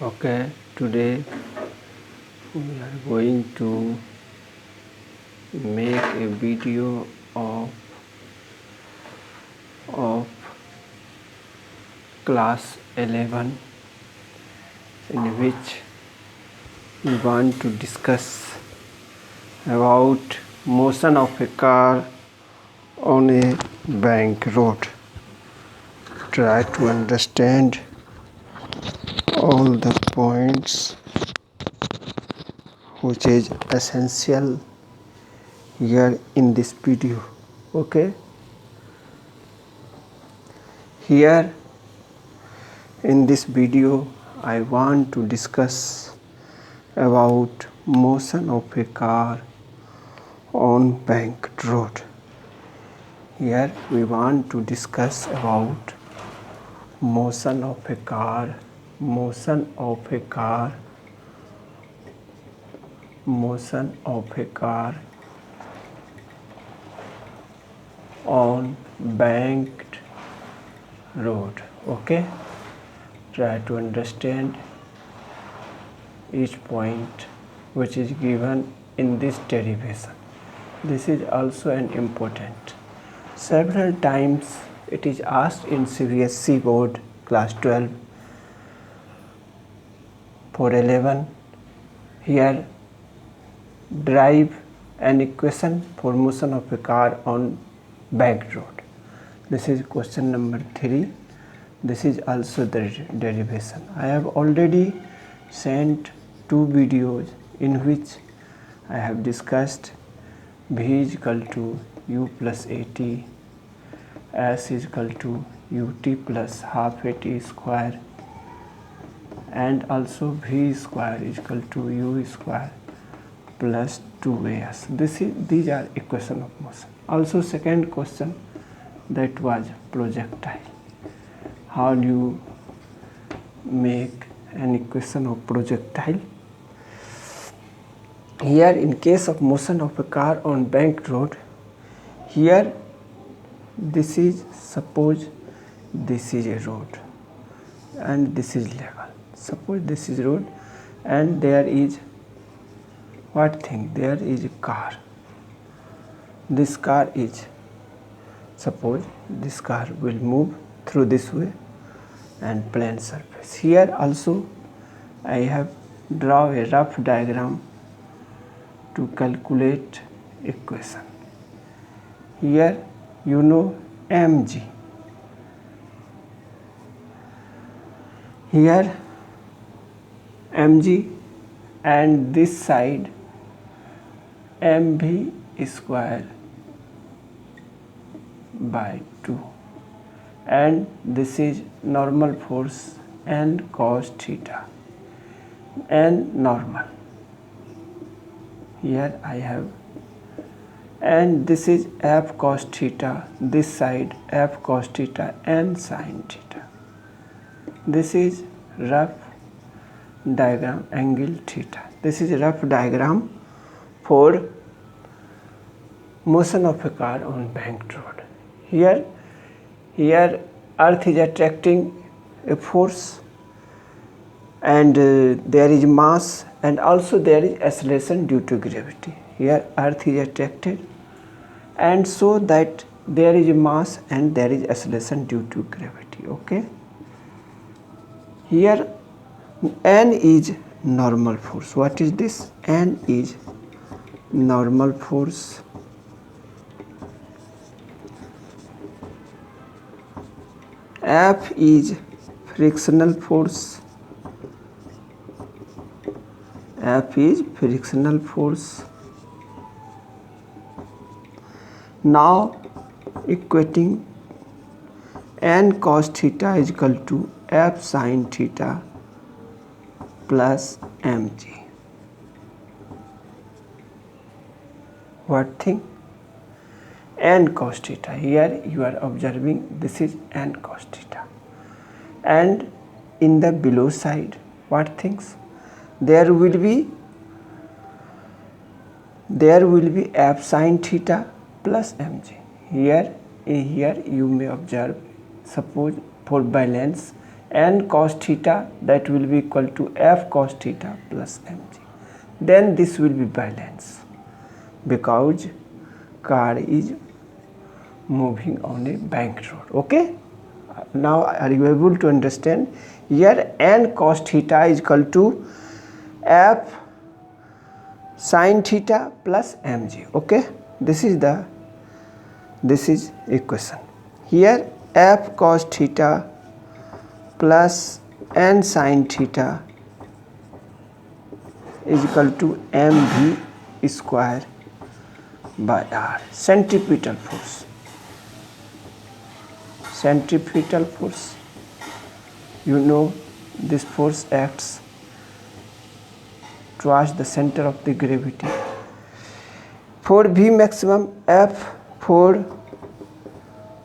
Okay, today we are going to make a video of class 11 in which we want to discuss about motion of a car on a bank road. Try to understand all the points which is essential here in this video. Okay, here in this video I want to discuss about motion of a car on bank road. Here we want to discuss about motion of a car motion of a car on banked road. Okay, try to understand each point which is given in this derivation. This is also an important. Several times it is asked in CBSE board class 12 for 11. Here derive an equation for motion of a car on banked road. This is question number 3. This is also the derivation. I have already sent 2 videos in which I have discussed V is equal to U plus AT, S is equal to UT plus half AT square, and also V square is equal to U square plus 2AS. These are equation of motion. Also second question, that was projectile. How do you make an equation of projectile? Here in case of motion of a car on banked road, here this is, suppose this is a road and this is level. Suppose this is road and there is what thing? There is a car. This car is, suppose this car will move through this way and plane surface. Here also I have draw a rough diagram to calculate equation. Here you know mg. Here mg and this side mv square by 2, and this is normal force n cos theta, n normal. Here I have, and this is f cos theta, this side f cos theta n sin theta. This is rough diagram angle theta. This is a rough diagram for motion of a car on banked road. Here earth is attracting a force, and there is mass, and also there is acceleration due to gravity. Here earth is attracted, and so that there is a mass and there is acceleration due to gravity. Okay, here n is normal force. What is this? N is normal force. F is frictional force. F is frictional force. Now equating n cos theta is equal to f sin theta plus mg. What thing? N cos theta. Here you are observing this is n cos theta, and in the below side what things? There will be f sin theta plus mg. Here you may observe, suppose for balance n cos theta, that will be equal to f cos theta plus mg. Then this will be balance because car is moving on a bank road. Okay, now are you able to understand? Here n cos theta is equal to f sin theta plus mg. Okay, this is equation. Here f cos theta plus n sin theta is equal to mv square by r. Centripetal force. Centripetal force, you know, this force acts towards the center of the gravity. For V maximum, F for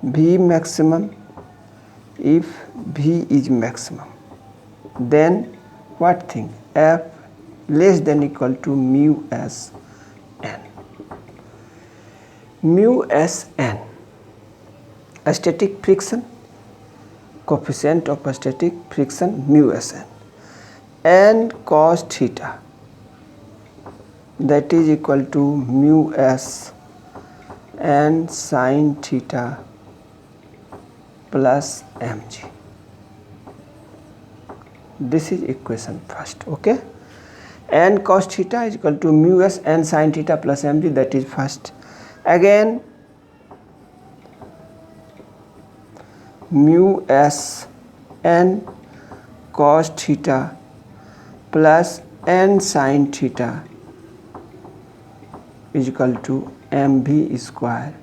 V maximum, if V is maximum, then what thing? F less than equal to mu s n. Mu s n, static friction, coefficient of static friction mu s n, n cos theta, that is equal to mu s n sin theta plus mg. This is equation first. Okay, n cos theta is equal to mu s n sin theta plus mg, that is first. Again mu s n cos theta plus n sin theta is equal to mv square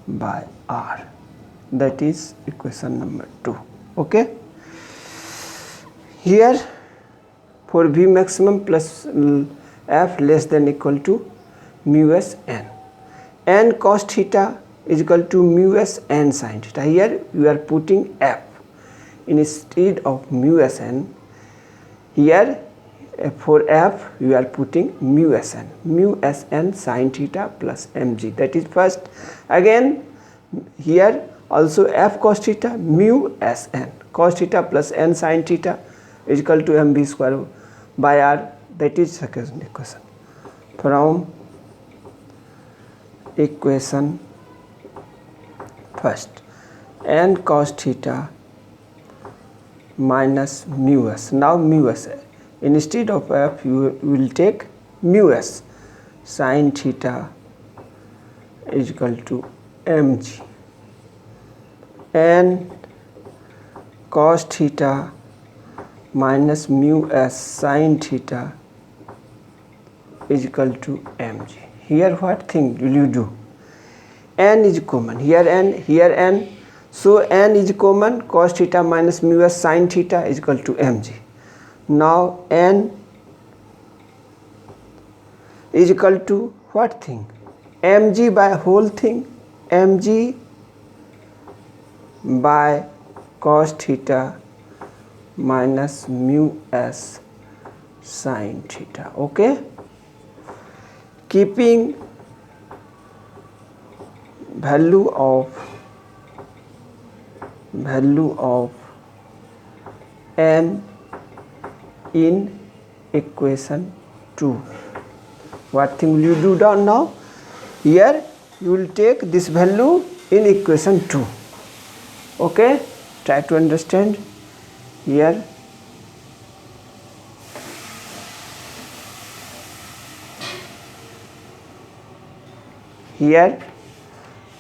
by r. That is equation number 2. Okay, here for V maximum plus f less than equal to mu s n, n cos theta is equal to mu s n sin theta. Here you are putting f instead of mu s n. Here for f you are putting mu s n sin theta plus mg, that is first. Again here also f cos theta mu s n cos theta plus n sin theta is equal to mv square by r, that is second equation. From equation first, n cos theta minus mu s. Now mu s, instead of f you will take mu s sin theta is equal to mg, n cos theta minus mu s sin theta is equal to mg. Here what thing will you do? N is common, here n, so n is common, cos theta minus mu s sin theta is equal to mg. Now n is equal to what thing? Mg by whole thing, mg by cos theta minus mu s sin theta. Okay, keeping value of n in equation 2. What thing will you do down now? Here you will take this value in equation 2. Okay, try to understand. Here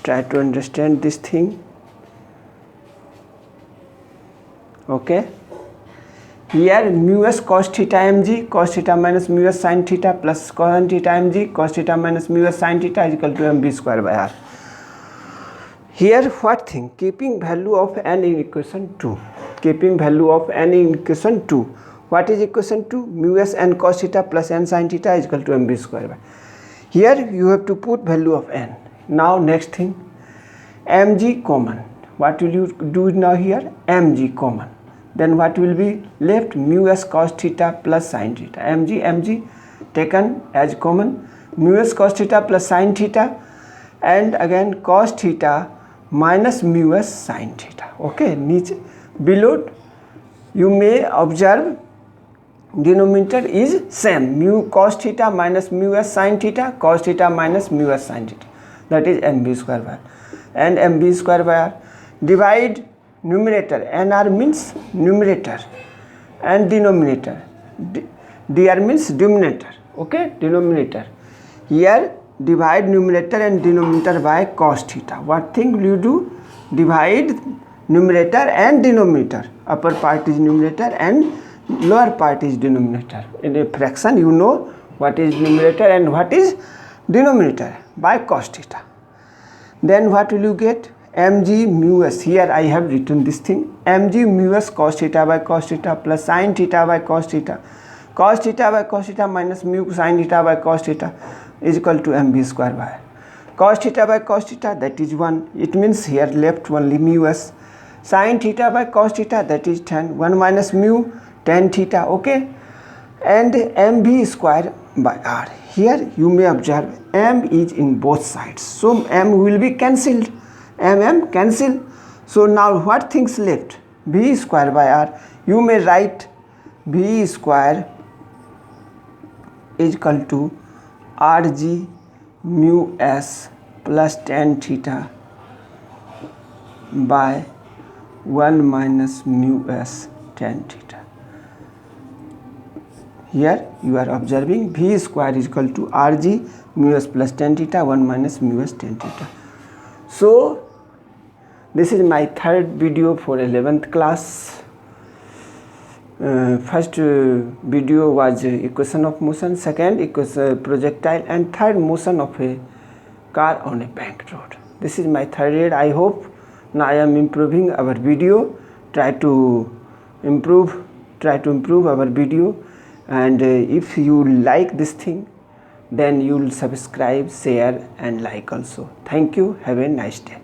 try to understand this thing. Okay, here mu s cos theta mg, cos theta minus mu s sin theta plus cos theta mg, cos theta minus mu s sin theta is equal to mv square by r. Here what thing? Keeping value of n in equation 2. Keeping value of n in equation 2. What is equation 2? Mu s n cos theta plus n sin theta is equal to mv square by. Here you have to put value of n. Now next thing, mg common. What will you do now here? Mg common. Then what will be left? Mu s cos theta plus sin theta. Mg taken as common. Mu s cos theta plus sin theta, and again cos theta minus mu s sin theta. Okay, below you may observe denominator is same, mu cos theta minus mu s sin theta, cos theta minus mu s sin theta, that is mv square by r. And mv square by r, divide numerator, nr means numerator and denominator, dr means denominator, okay, denominator. Here divide numerator and denominator by cos theta. What thing will you do? Divide numerator and denominator. Upper part is numerator and lower part is denominator. In a fraction you know what is numerator and what is denominator by cos theta. Then what will you get? mg mu s. Here I have written this thing, mg mu s cos theta by cos theta plus sin theta by cos theta, cos theta by cos theta minus mu sin theta by cos theta is equal to mv square by r. Cos theta by cos theta, that is 1, it means here left only mu s. Sin theta by cos theta, that is 10, 1 minus mu tan theta, okay. And mv square by r, here you may observe m is in both sides, so m will be cancelled, m cancel. So now what things left? V square by r, you may write V square is equal to rg mu s plus tan theta by 1 minus mu s tan theta. Here you are observing V square is equal to rg mu s plus tan theta 1 minus mu s tan theta. So this is my third video for 11th class. First video was equation of motion, second equation projectile, and third motion of a car on a banked road. This is my third year. I hope now I am improving our video. Try to improve our video, and if you like this thing, then you will subscribe, share and like also. Thank you. Have a nice day.